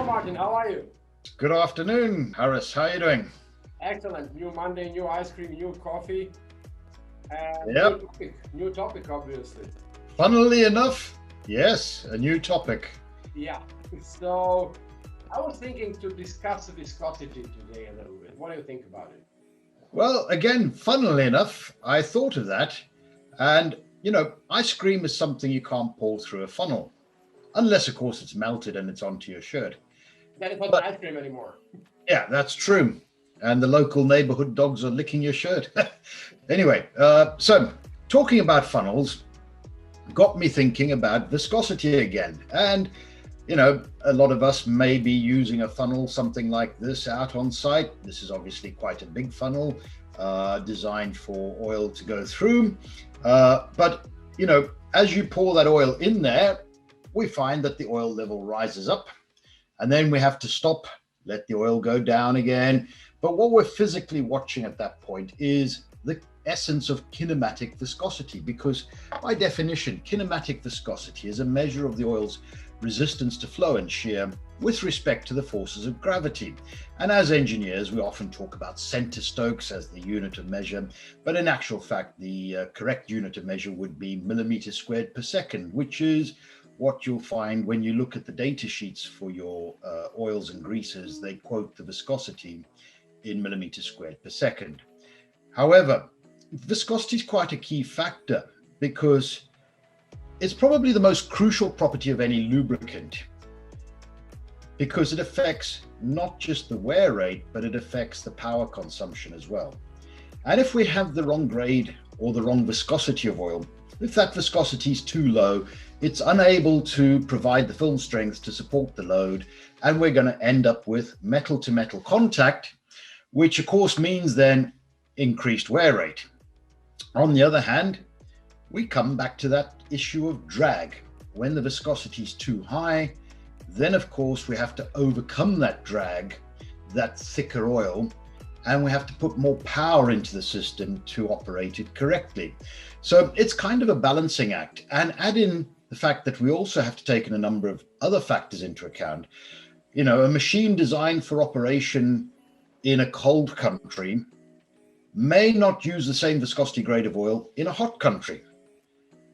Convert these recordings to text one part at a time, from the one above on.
Martin, how are you? Good afternoon, Harris. How are you doing? Excellent. New Monday, new ice cream, new coffee, and Yep. New topic, obviously. Funnily enough, yes, a new topic. Yeah. So I was thinking to discuss viscosity today a little bit. What do you think about it? Well, again, funnily enough, I thought of that. And, ice cream is something you can't pour through a funnel, unless, of course, it's melted and it's onto your shirt. Then it's not But ice cream anymore. yeah, that's true. And the local neighborhood dogs are licking your shirt. Anyway, so talking about funnels got me thinking about viscosity again. And a lot of us may be using a funnel, something like this out on site. This is obviously quite a big funnel designed for oil to go through. But, as you pour that oil in there, we find that the oil level rises up and then we have to stop, let the oil go down again. But what we're physically watching at that point is the essence of kinematic viscosity, because by definition, kinematic viscosity is a measure of the oil's resistance to flow and shear with respect to the forces of gravity. And as engineers, we often talk about centistokes as the unit of measure, but in actual fact, the correct unit of measure would be millimeters squared per second, which is what you'll find when you look at the data sheets for your oils and greases. They quote the viscosity in millimeters squared per second. However, viscosity is quite a key factor because it's probably the most crucial property of any lubricant, because it affects not just the wear rate, but it affects the power consumption as well. And if we have the wrong grade or the wrong viscosity of oil, if that viscosity is too low, it's unable to provide the film strength to support the load, and we're going to end up with metal to metal contact, which of course means then increased wear rate. On the other hand, we come back to that issue of drag. When the viscosity is too high, then of course we have to overcome that drag, that thicker oil, and we have to put more power into the system to operate it correctly. So it's kind of a balancing act. And add in the fact that we also have to take in a number of other factors into account. A machine designed for operation in a cold country may not use the same viscosity grade of oil in a hot country,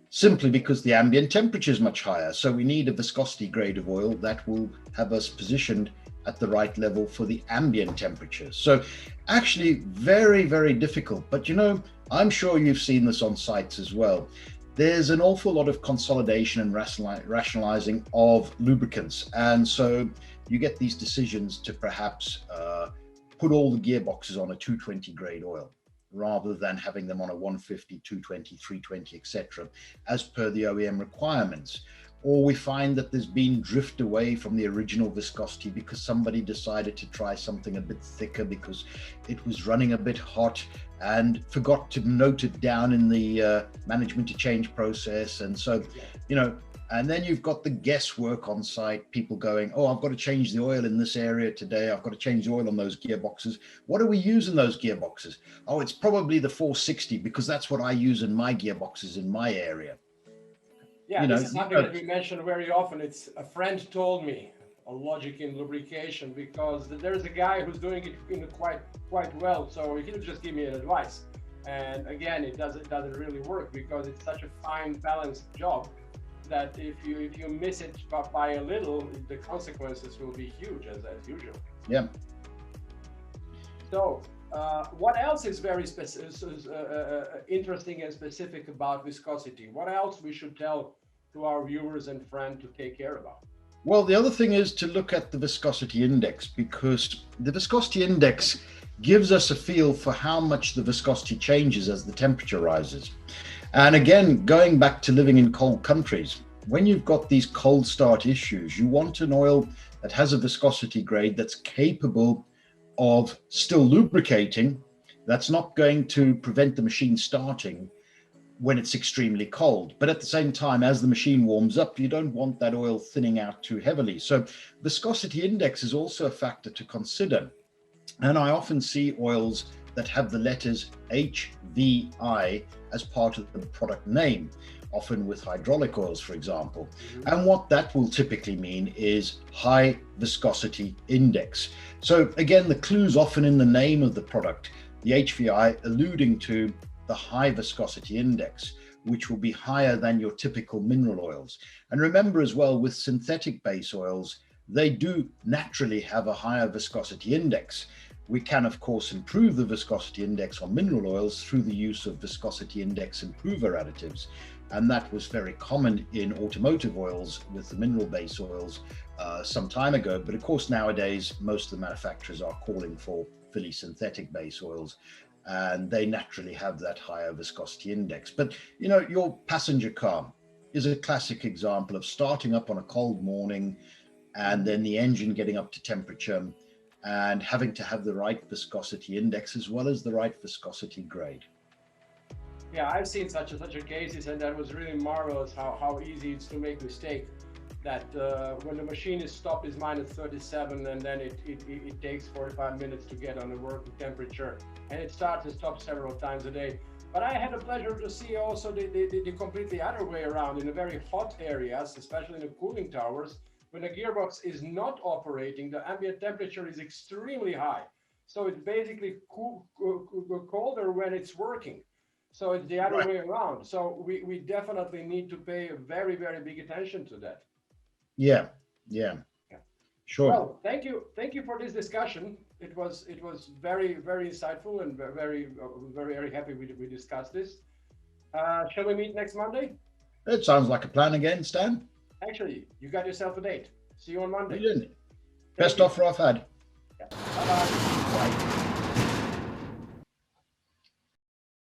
simply because the ambient temperature is much higher. So we need a viscosity grade of oil that will have us positioned at the right level for the ambient temperatures. So actually very, very difficult. But I'm sure you've seen this on sites as well. There's an awful lot of consolidation and rationalizing of lubricants. And so you get these decisions to perhaps put all the gearboxes on a 220 grade oil, rather than having them on a 150, 220, 320, etc., as per the OEM requirements. Or we find that there's been drift away from the original viscosity because somebody decided to try something a bit thicker because it was running a bit hot and forgot to note it down in the management to change process. And so, and then you've got the guesswork on site, people going, oh, I've got to change the oil in this area today. I've got to change the oil on those gearboxes. What are we using those gearboxes? Oh, it's probably the 460 because that's what I use in my gearboxes in my area. Yeah, this is something that we mention very often. It's a friend told me, a logic in lubrication, because there's a guy who's doing it quite well. So he'll just give me an advice. And again, it doesn't really work because it's such a fine balanced job that if you miss it by a little, the consequences will be huge as usual. Yeah. So what else is very interesting and specific about viscosity? What else we should tell to our viewers and friends to take care about? Well, the other thing is to look at the viscosity index, because the viscosity index gives us a feel for how much the viscosity changes as the temperature rises. And again, going back to living in cold countries, when you've got these cold start issues, you want an oil that has a viscosity grade that's capable of still lubricating, that's not going to prevent the machine starting when it's extremely cold. But at the same time, as the machine warms up, you don't want that oil thinning out too heavily. So viscosity index is also a factor to consider. And I often see oils that have the letters HVI as part of the product name, often with hydraulic oils, for example. And what that will typically mean is high viscosity index. So again, the clue's often in the name of the product, the HVI alluding to the high viscosity index, which will be higher than your typical mineral oils. And remember as well, with synthetic base oils, they do naturally have a higher viscosity index. We can, of course, improve the viscosity index on mineral oils through the use of viscosity index improver additives. And that was very common in automotive oils with the mineral base oils some time ago. But of course, nowadays, most of the manufacturers are calling for fully synthetic base oils, and they naturally have that higher viscosity index. But, you know, your passenger car is a classic example of starting up on a cold morning and then the engine getting up to temperature and having to have the right viscosity index as well as the right viscosity grade. Yeah, I've seen such cases, and that was really marvelous how easy it's to make mistake. That when the machine is stopped is -37, and then it takes 45 minutes to get on the working temperature, and it starts and stops several times a day. But I had the pleasure to see also the completely other way around in the very hot areas, especially in the cooling towers. When the gearbox is not operating, the ambient temperature is extremely high. So it's basically colder when it's working. So it's the other way around. So we definitely need to pay a very, very big attention to that. Yeah. Sure. Well, thank you for this discussion. It was very, very insightful, and very happy we discussed this. Shall we meet next Monday? It sounds like a plan again, Stan. Actually, you got yourself a date. See you on Monday. Best offer I've had. Yeah. Bye-bye. Bye.